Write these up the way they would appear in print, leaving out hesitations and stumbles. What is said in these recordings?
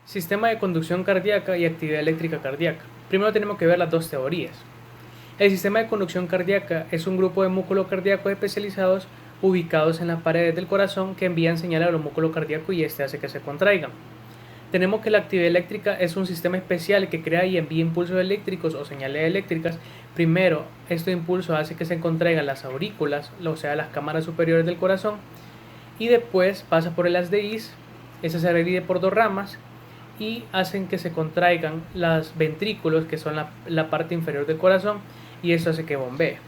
Sistema de conducción cardíaca y actividad eléctrica cardíaca. Primero tenemos que ver las dos teorías. El sistema de conducción cardíaca es un grupo de músculos cardíacos especializados ubicados en las paredes del corazón que envían señales a los músculos cardíacos y este hace que se contraigan. Tenemos que la actividad eléctrica es un sistema especial que crea y envía impulsos eléctricos o señales eléctricas. Primero, este impulso hace que se contraigan las aurículas, o sea, las cámaras superiores del corazón, y después pasa por el haz de His, ese se divide por dos ramas, y hacen que se contraigan los ventrículos, que son la parte inferior del corazón, y eso hace que bombee.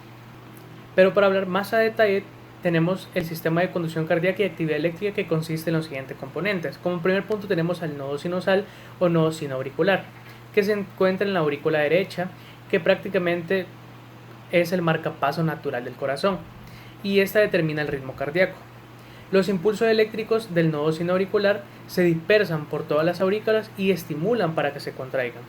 Pero para hablar más a detalle, tenemos el sistema de conducción cardíaca y actividad eléctrica, que consiste en los siguientes componentes. Como primer punto tenemos al nodo sinusal o nodo sinoauricular, que se encuentra en la aurícula derecha, que prácticamente es el marcapaso natural del corazón, y esta determina el ritmo cardíaco. Los impulsos eléctricos del nodo sinoauricular se dispersan por todas las aurículas y estimulan para que se contraigan.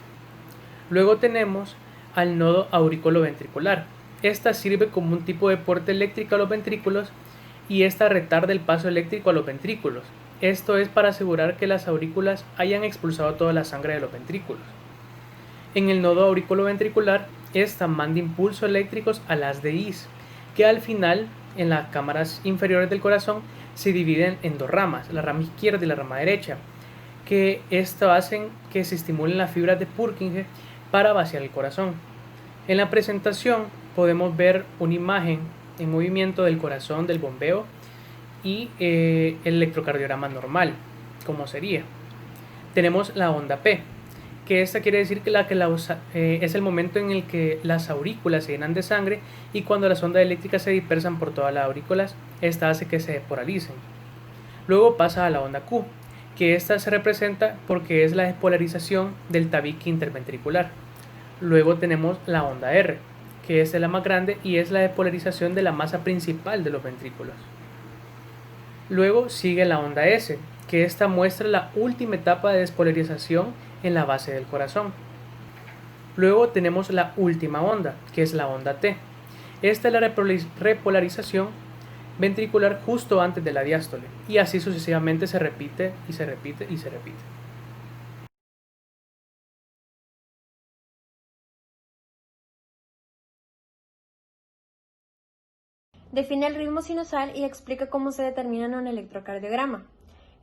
Luego tenemos al nodo auriculoventricular. Esta sirve como un tipo de puerta eléctrica a los ventrículos y esta retarda el paso eléctrico a los ventrículos. Esto es para asegurar que las aurículas hayan expulsado toda la sangre de los ventrículos. En el nodo auriculoventricular, esta manda impulsos eléctricos al haz de His, que al final, en las cámaras inferiores del corazón, se dividen en dos ramas, la rama izquierda y la rama derecha, que esto hacen que se estimulen las fibras de Purkinje para vaciar el corazón. En la presentación podemos ver una imagen en movimiento del corazón, del bombeo y el electrocardiograma normal, como sería. Tenemos la onda P, que esta quiere decir que es el momento en el que las aurículas se llenan de sangre y cuando las ondas eléctricas se dispersan por todas las aurículas, esta hace que se despolalicen. Luego pasa a la onda Q, que esta se representa porque es la despolarización del tabique interventricular. Luego tenemos la onda R, que es la más grande y es la despolarización de la masa principal de los ventrículos. Luego sigue la onda S, que esta muestra la última etapa de despolarización en la base del corazón. Luego tenemos la última onda, que es la onda T. Esta es la repolarización ventricular justo antes de la diástole, y así sucesivamente se repite y se repite y se repite. Define el ritmo sinusal y explica cómo se determina en un electrocardiograma.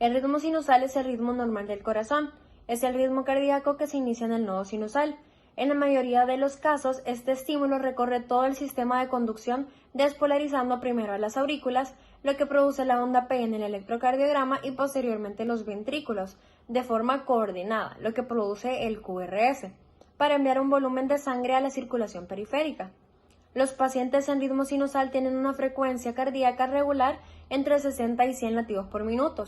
El ritmo sinusal es el ritmo normal del corazón. Es el ritmo cardíaco que se inicia en el nodo sinusal. En la mayoría de los casos, este estímulo recorre todo el sistema de conducción, despolarizando primero a las aurículas, lo que produce la onda P en el electrocardiograma y posteriormente los ventrículos, de forma coordinada, lo que produce el QRS, para enviar un volumen de sangre a la circulación periférica. Los pacientes en ritmo sinusal tienen una frecuencia cardíaca regular entre 60 y 100 latidos por minuto.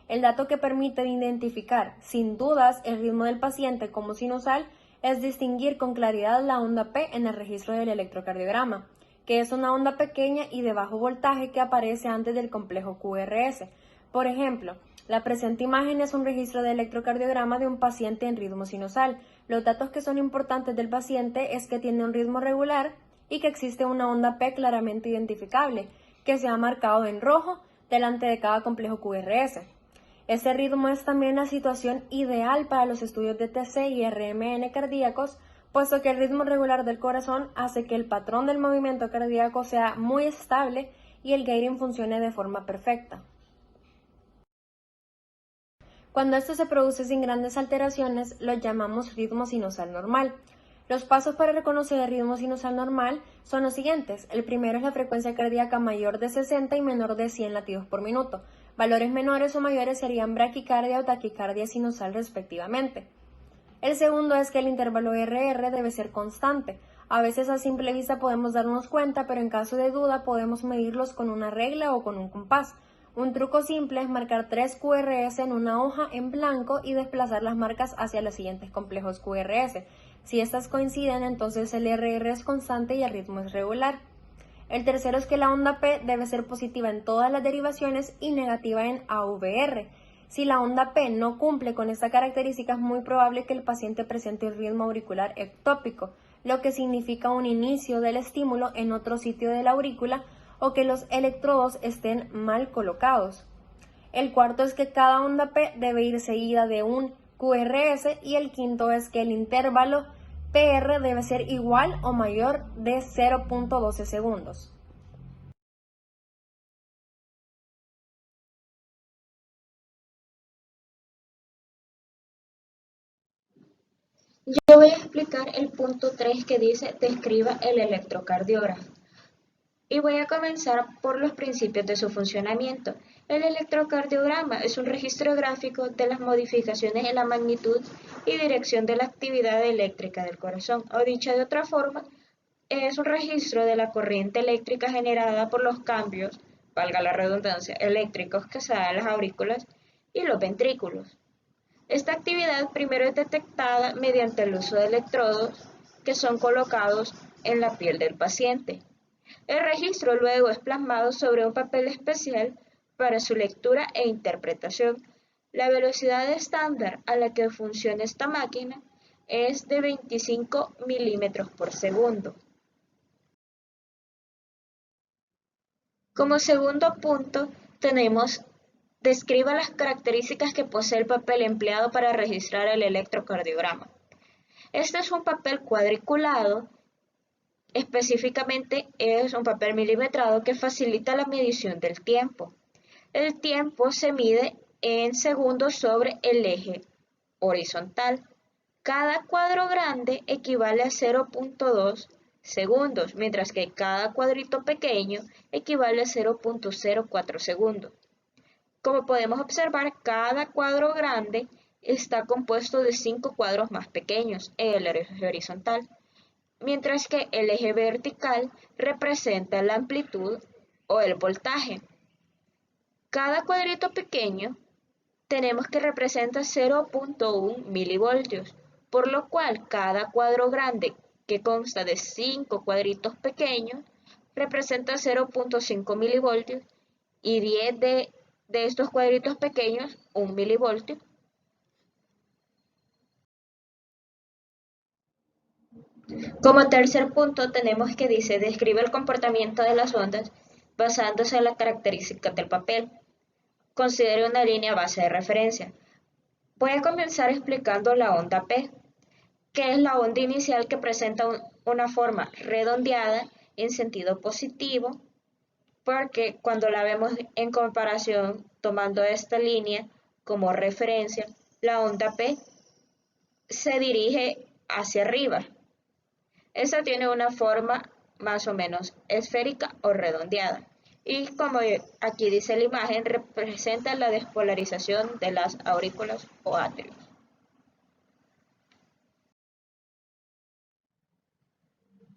El dato que permite identificar sin dudas el ritmo del paciente como sinusal es distinguir con claridad la onda P en el registro del electrocardiograma, que es una onda pequeña y de bajo voltaje que aparece antes del complejo QRS. Por ejemplo, la presente imagen es un registro de electrocardiograma de un paciente en ritmo sinusal. Los datos que son importantes del paciente es que tiene un ritmo regular y que existe una onda P claramente identificable, que se ha marcado en rojo delante de cada complejo QRS. Este ritmo es también la situación ideal para los estudios de TC y RMN cardíacos, puesto que el ritmo regular del corazón hace que el patrón del movimiento cardíaco sea muy estable y el gating funcione de forma perfecta. Cuando esto se produce sin grandes alteraciones, lo llamamos ritmo sinusal normal. Los pasos para reconocer el ritmo sinusal normal son los siguientes. El primero es la frecuencia cardíaca mayor de 60 y menor de 100 latidos por minuto. Valores menores o mayores serían braquicardia o taquicardia sinusal respectivamente. El segundo es que el intervalo RR debe ser constante. A veces a simple vista podemos darnos cuenta, pero en caso de duda podemos medirlos con una regla o con un compás. Un truco simple es marcar 3 QRS en una hoja en blanco y desplazar las marcas hacia los siguientes complejos QRS. Si estas coinciden, entonces el RR es constante y el ritmo es regular. El tercero es que la onda P debe ser positiva en todas las derivaciones y negativa en AVR. Si la onda P no cumple con esta característica, es muy probable que el paciente presente un ritmo auricular ectópico, lo que significa un inicio del estímulo en otro sitio de la aurícula o que los electrodos estén mal colocados. El cuarto es que cada onda P debe ir seguida de un QRS, y el quinto es que el intervalo PR debe ser igual o mayor de 0.12 segundos. Yo voy a explicar el punto 3 que dice describa el electrocardiograma. Y voy a comenzar por los principios de su funcionamiento. El electrocardiograma es un registro gráfico de las modificaciones en la magnitud y dirección de la actividad eléctrica del corazón, o dicho de otra forma, es un registro de la corriente eléctrica generada por los cambios, valga la redundancia, eléctricos que se dan en las aurículas y los ventrículos. Esta actividad primero es detectada mediante el uso de electrodos que son colocados en la piel del paciente. El registro luego es plasmado sobre un papel especial para su lectura e interpretación. La velocidad estándar a la que funciona esta máquina es de 25 milímetros por segundo. Como segundo punto tenemos describa las características que posee el papel empleado para registrar el electrocardiograma. Este es un papel cuadriculado. Específicamente es un papel milimetrado que facilita la medición del tiempo. El tiempo se mide en segundos sobre el eje horizontal. Cada cuadro grande equivale a 0.2 segundos, mientras que cada cuadrito pequeño equivale a 0.04 segundos. Como podemos observar, cada cuadro grande está compuesto de 5 cuadros más pequeños en el eje horizontal, mientras que el eje vertical representa la amplitud o el voltaje. Cada cuadrito pequeño tenemos que representa 0.1 milivoltios, por lo cual cada cuadro grande que consta de 5 cuadritos pequeños representa 0.5 milivoltios y 10 de estos cuadritos pequeños 1 milivoltio. Como tercer punto tenemos que dice describe el comportamiento de las ondas basándose en las características del papel. Considere una línea base de referencia. Voy a comenzar explicando la onda P, que es la onda inicial que presenta una forma redondeada en sentido positivo, porque cuando la vemos en comparación tomando esta línea como referencia, la onda P se dirige hacia arriba. Esta tiene una forma más o menos esférica o redondeada. Y como aquí dice la imagen, representa la despolarización de las aurículas o atrios.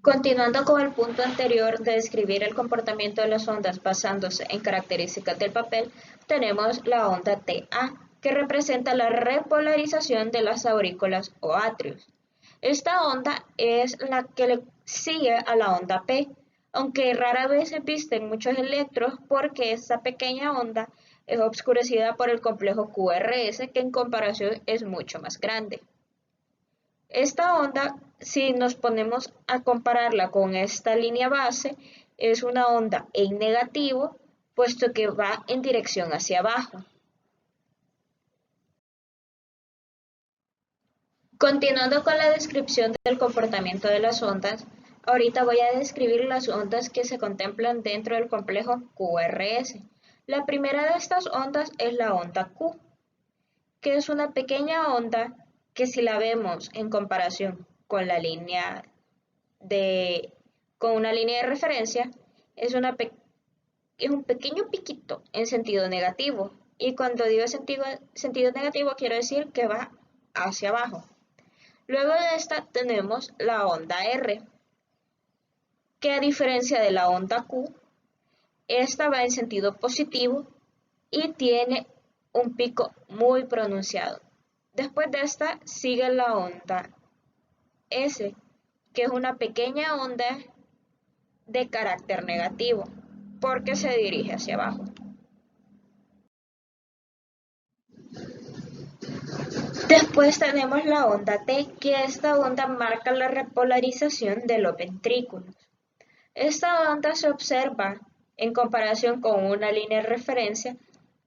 Continuando con el punto anterior de describir el comportamiento de las ondas basándose en características del papel, tenemos la onda TA, que representa la repolarización de las aurículas o atrios. Esta onda es la que le sigue a la onda P, aunque rara vez se vista en muchos electros porque esta pequeña onda es oscurecida por el complejo QRS, que en comparación es mucho más grande. Esta onda, si nos ponemos a compararla con esta línea base, es una onda en negativo, puesto que va en dirección hacia abajo. Continuando con la descripción del comportamiento de las ondas, ahorita voy a describir las ondas que se contemplan dentro del complejo QRS. La primera de estas ondas es la onda Q, que es una pequeña onda que si la vemos en comparación con la con una línea de referencia, es un pequeño piquito en sentido negativo. Y cuando digo sentido negativo, quiero decir que va hacia abajo. Luego de esta tenemos la onda R, que a diferencia de la onda Q, esta va en sentido positivo y tiene un pico muy pronunciado. Después de esta sigue la onda S, que es una pequeña onda de carácter negativo, porque se dirige hacia abajo. Después tenemos la onda T, que esta onda marca la repolarización de los ventrículos. Esta onda se observa en comparación con una línea de referencia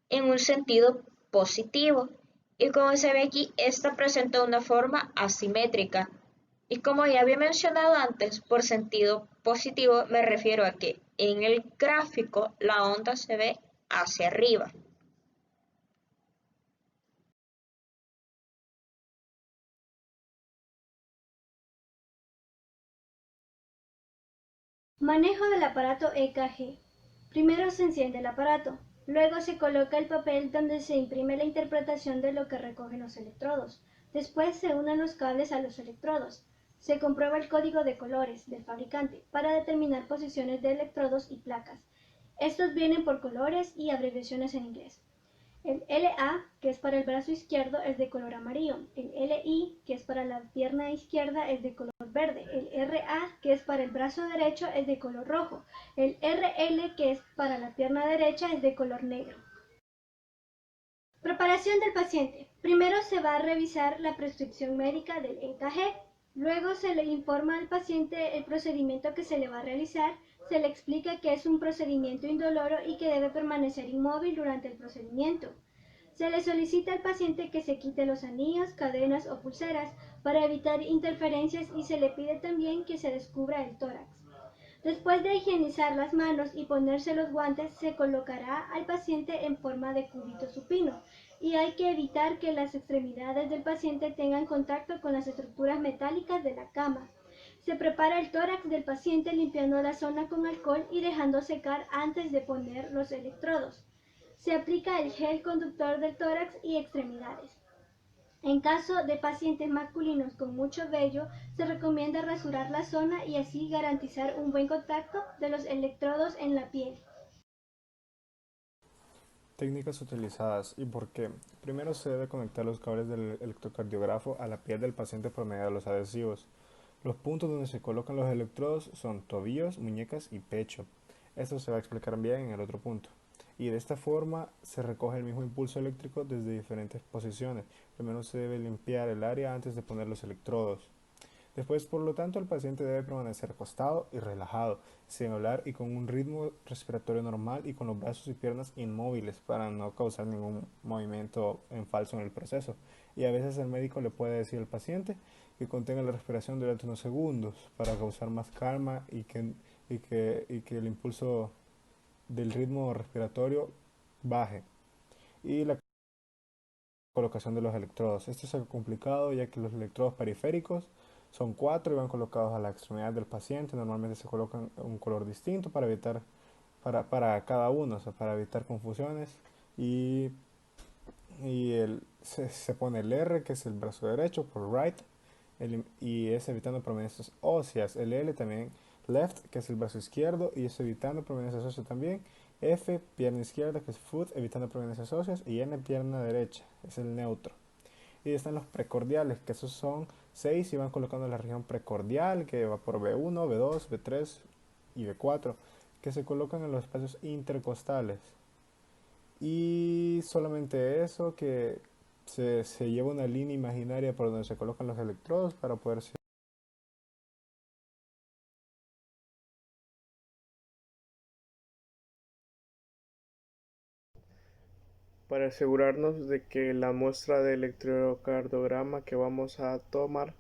en un sentido positivo Y como se ve aquí, esta presenta una forma asimétrica. Y como ya había mencionado antes, por sentido positivo me refiero a que en el gráfico la onda se ve hacia arriba. Manejo del aparato EKG. Primero se enciende el aparato, luego se coloca el papel donde se imprime la interpretación de lo que recogen los electrodos. Después se unen los cables a los electrodos. Se comprueba el código de colores del fabricante para determinar posiciones de electrodos y placas. Estos vienen por colores y abreviaciones en inglés. El LA, que es para el brazo izquierdo, es de color amarillo. El LI, que es para la pierna izquierda, es de color verde. El RA, que es para el brazo derecho, es de color rojo. El RL, que es para la pierna derecha, es de color negro. Preparación del paciente. Primero se va a revisar la prescripción médica del EKG. Luego se le informa al paciente el procedimiento que se le va a realizar. Se le explica que es un procedimiento indoloro y que debe permanecer inmóvil durante el procedimiento. Se le solicita al paciente que se quite los anillos, cadenas o pulseras para evitar interferencias y se le pide también que se descubra el tórax. Después de higienizar las manos y ponerse los guantes, se colocará al paciente en forma de cubito supino y hay que evitar que las extremidades del paciente tengan contacto con las estructuras metálicas de la cama. Se prepara el tórax del paciente limpiando la zona con alcohol y dejando secar antes de poner los electrodos. Se aplica el gel conductor del tórax y extremidades. En caso de pacientes masculinos con mucho vello, se recomienda rasurar la zona y así garantizar un buen contacto de los electrodos en la piel. Técnicas utilizadas y por qué. Primero se debe conectar los cables del electrocardiógrafo a la piel del paciente por medio de los adhesivos. Los puntos donde se colocan los electrodos son tobillos, muñecas y pecho. Esto se va a explicar bien en el otro punto. Y de esta forma se recoge el mismo impulso eléctrico desde diferentes posiciones. Primero se debe limpiar el área antes de poner los electrodos. Después, por lo tanto, el paciente debe permanecer acostado y relajado, sin hablar y con un ritmo respiratorio normal y con los brazos y piernas inmóviles para no causar ningún movimiento en falso en el proceso. Y a veces el médico le puede decir al paciente que contenga la respiración durante unos segundos para causar más calma y que el impulso del ritmo respiratorio baje. Y la colocación de los electrodos. Esto es algo complicado ya que los electrodos periféricos son 4 y van colocados a la extremidad del paciente. Normalmente se colocan un color distinto para evitar para cada uno, o sea, para evitar confusiones. Se pone el R, que es el brazo derecho, por right, y es evitando prominencias óseas. El L también, left, que es el brazo izquierdo, y es evitando prominencias óseas también. F, pierna izquierda, que es foot, evitando prominencias óseas. Y N, pierna derecha, es el neutro. Y están los precordiales, que esos son 6 y van colocando en la región precordial, que va por B1, B2, B3 y B4, que se colocan en los espacios intercostales. Y solamente eso, que se lleva una línea imaginaria por donde se colocan los electrodos para poder ser. Para asegurarnos de que la muestra de electrocardiograma que vamos a tomar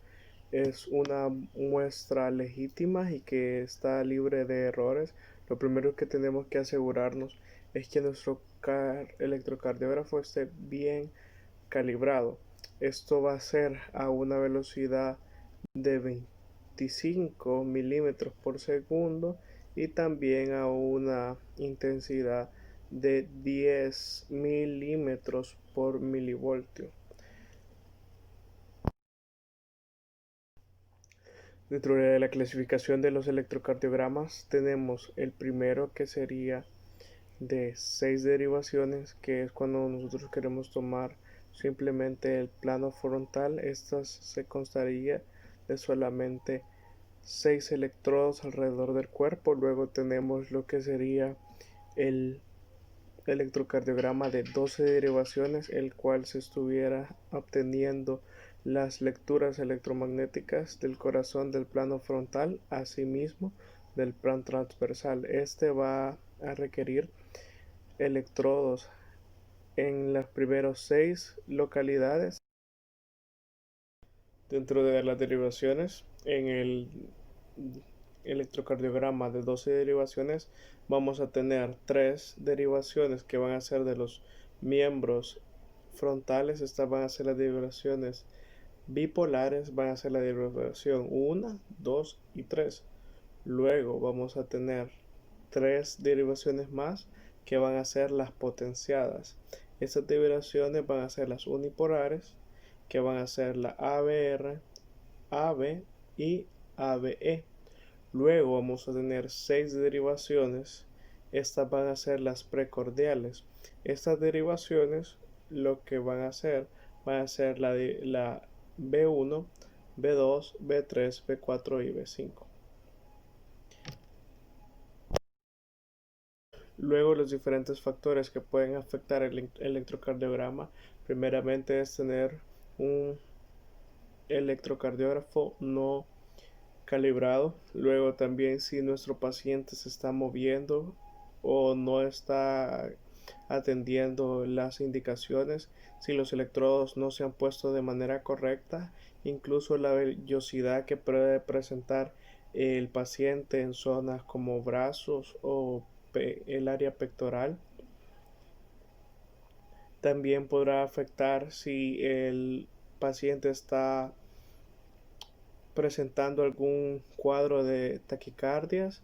es una muestra legítima y que está libre de errores, lo primero que tenemos que asegurarnos es que nuestro electrocardiógrafo esté bien calibrado. Esto va a ser a una velocidad de 25 milímetros por segundo y también a una intensidad de 10 milímetros por milivoltio. Dentro de la clasificación de los electrocardiogramas tenemos el primero, que sería de 6 derivaciones, que es cuando nosotros queremos tomar simplemente el plano frontal. Estas se constaría de solamente 6 electrodos alrededor del cuerpo. Luego tenemos lo que sería el electrocardiograma de 12 derivaciones, el cual se estuviera obteniendo las lecturas electromagnéticas del corazón, del plano frontal, asimismo del plano transversal. Este va a requerir electrodos en las primeras 6 localidades. Dentro de las derivaciones, en el electrocardiograma de 12 derivaciones, vamos a tener 3 derivaciones que van a ser de los miembros frontales. Estas van a ser las derivaciones bipolares, van a ser la derivación 1, 2 y 3. Luego vamos a tener 3 derivaciones más que van a ser las potenciadas. Estas derivaciones van a ser las unipolares, que van a ser la ABR, AB y ABE. Luego vamos a tener 6 derivaciones. Estas van a ser las precordiales. Estas derivaciones lo que van a ser la B1, B2, B3, B4 y B5. Luego los diferentes factores que pueden afectar el electrocardiograma, primeramente es tener un electrocardiógrafo no calibrado. Luego también si nuestro paciente se está moviendo o no está atendiendo las indicaciones, si los electrodos no se han puesto de manera correcta, incluso la vellosidad que puede presentar el paciente en zonas como brazos o el área pectoral. También podrá afectar si el paciente está presentando algún cuadro de taquicardias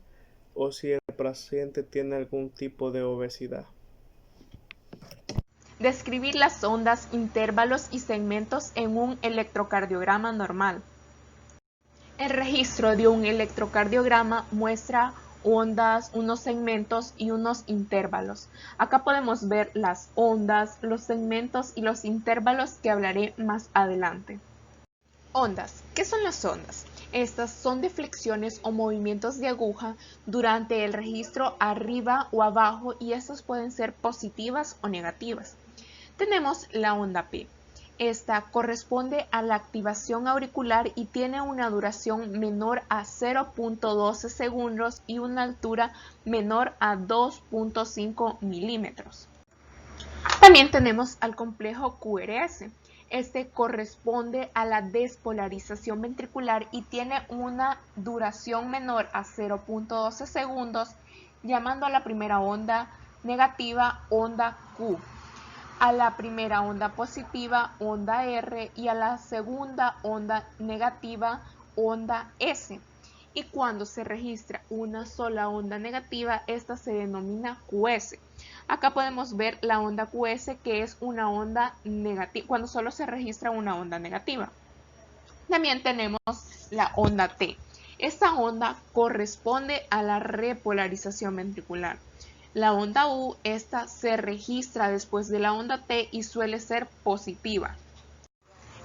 o si el paciente tiene algún tipo de obesidad. Describir las ondas, intervalos y segmentos en un electrocardiograma normal. El registro de un electrocardiograma muestra ondas, unos segmentos y unos intervalos. Acá podemos ver las ondas, los segmentos y los intervalos que hablaré más adelante. Ondas. ¿Qué son las ondas? Estas son deflexiones o movimientos de aguja durante el registro arriba o abajo y estas pueden ser positivas o negativas. Tenemos la onda P. Esta corresponde a la activación auricular y tiene una duración menor a 0.12 segundos y una altura menor a 2.5 milímetros. También tenemos al complejo QRS. Este corresponde a la despolarización ventricular y tiene una duración menor a 0.12 segundos, llamando a la primera onda negativa onda Q, a la primera onda positiva onda R y a la segunda onda negativa onda S. Y cuando se registra una sola onda negativa, esta se denomina QS. Acá podemos ver la onda QS, que es una onda negativa, cuando solo se registra una onda negativa. También tenemos la onda T. Esta onda corresponde a la repolarización ventricular. La onda U, esta se registra después de la onda T y suele ser positiva.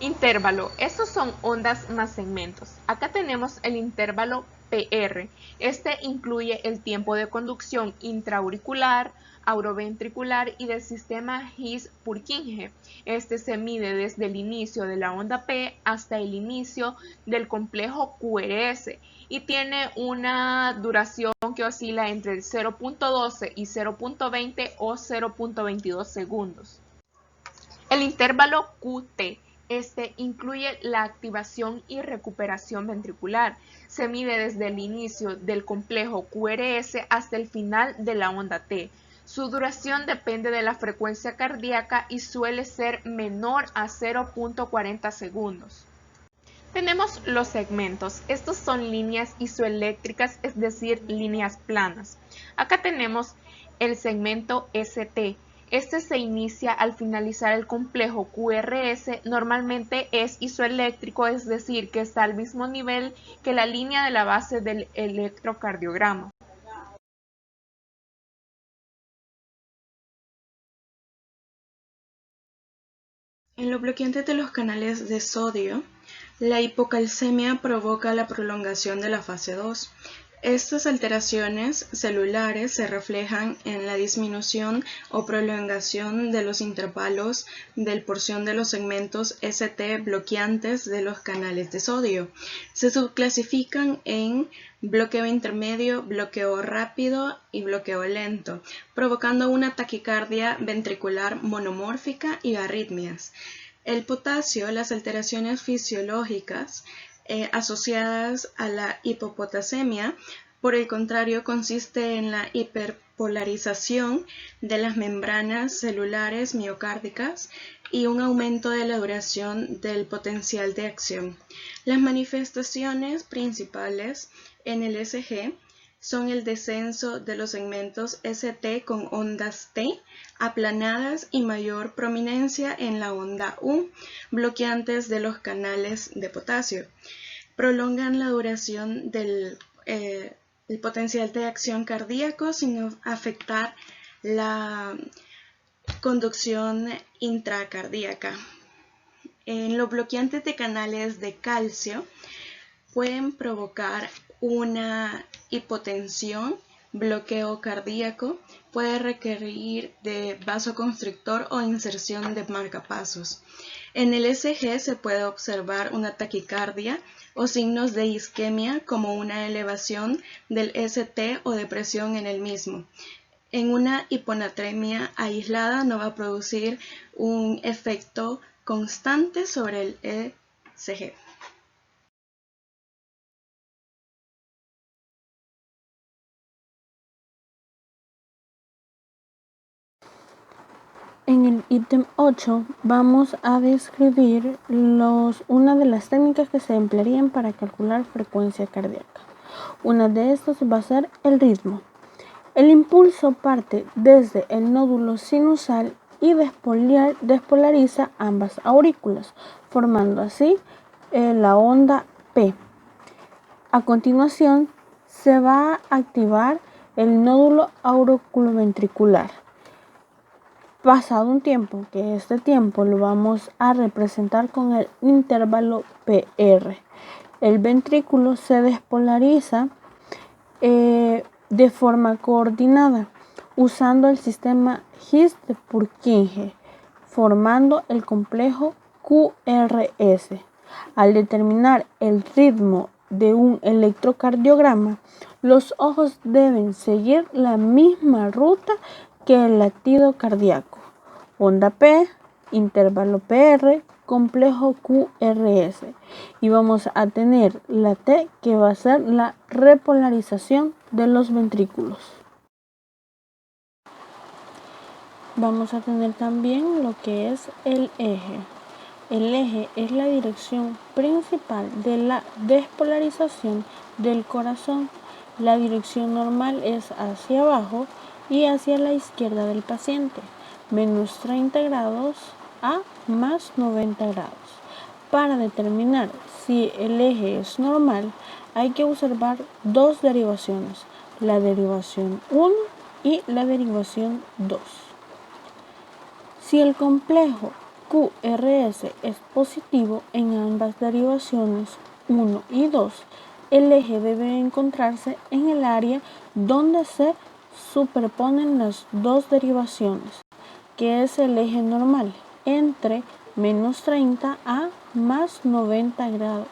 Intervalo. Estos son ondas más segmentos. Acá tenemos el intervalo PR. Este incluye el tiempo de conducción intraauricular, auroventricular y del sistema His-Purkinje. Este se mide desde el inicio de la onda P hasta el inicio del complejo QRS y tiene una duración que oscila entre el 0.12 y 0.20 o 0.22 segundos. El intervalo QT. Este incluye la activación y recuperación ventricular. Se mide desde el inicio del complejo QRS hasta el final de la onda T. Su duración depende de la frecuencia cardíaca y suele ser menor a 0.40 segundos. Tenemos los segmentos. Estos son líneas isoeléctricas, es decir, líneas planas. Acá tenemos el segmento ST. Este se inicia al finalizar el complejo QRS, normalmente es isoeléctrico, es decir, que está al mismo nivel que la línea de la base del electrocardiograma. En los bloqueantes de los canales de sodio, la hipocalcemia provoca la prolongación de la fase 2. Estas alteraciones celulares se reflejan en la disminución o prolongación de los intervalos de porción de los segmentos ST bloqueantes de los canales de sodio. Se subclasifican en bloqueo intermedio, bloqueo rápido y bloqueo lento, provocando una taquicardia ventricular monomórfica y arritmias. El potasio, las alteraciones fisiológicas asociadas a la hipopotasemia, por el contrario, consiste en la hiperpolarización de las membranas celulares miocárdicas y un aumento de la duración del potencial de acción. Las manifestaciones principales en el ECG son el descenso de los segmentos ST con ondas T aplanadas y mayor prominencia en la onda U, bloqueantes de los canales de potasio. Prolongan la duración del el potencial de acción cardíaco sin afectar la conducción intracardíaca. En los bloqueantes de canales de calcio pueden provocar una hipotensión, bloqueo cardíaco, puede requerir de vasoconstrictor o inserción de marcapasos. En el ECG se puede observar una taquicardia o signos de isquemia como una elevación del ST o depresión en el mismo. En una hiponatremia aislada no va a producir un efecto constante sobre el ECG. En el ítem 8 vamos a describir una de las técnicas que se emplearían para calcular frecuencia cardíaca. Una de estas va a ser el ritmo. El impulso parte desde el nódulo sinusal y despolariza ambas aurículas, formando así la onda P. A continuación se va a activar el nódulo auriculoventricular. Pasado un tiempo, que este tiempo lo vamos a representar con el intervalo PR. El ventrículo se despolariza de forma coordinada usando el sistema His de Purkinje, formando el complejo QRS. Al determinar el ritmo de un electrocardiograma, los ojos deben seguir la misma ruta que el latido cardíaco. Onda P, intervalo PR, complejo QRS. Y vamos a tener la T, que va a ser la repolarización de los ventrículos. Vamos a tener también lo que es el eje. El eje es la dirección principal de la despolarización del corazón. La dirección normal es hacia abajo y hacia la izquierda del paciente, menos 30 grados a más 90 grados. Para determinar si el eje es normal, hay que observar dos derivaciones, la derivación 1 y la derivación 2. Si el complejo QRS es positivo en ambas derivaciones 1 y 2, el eje debe encontrarse en el área donde se superponen las dos derivaciones, que es el eje normal, entre menos 30 a más 90 grados.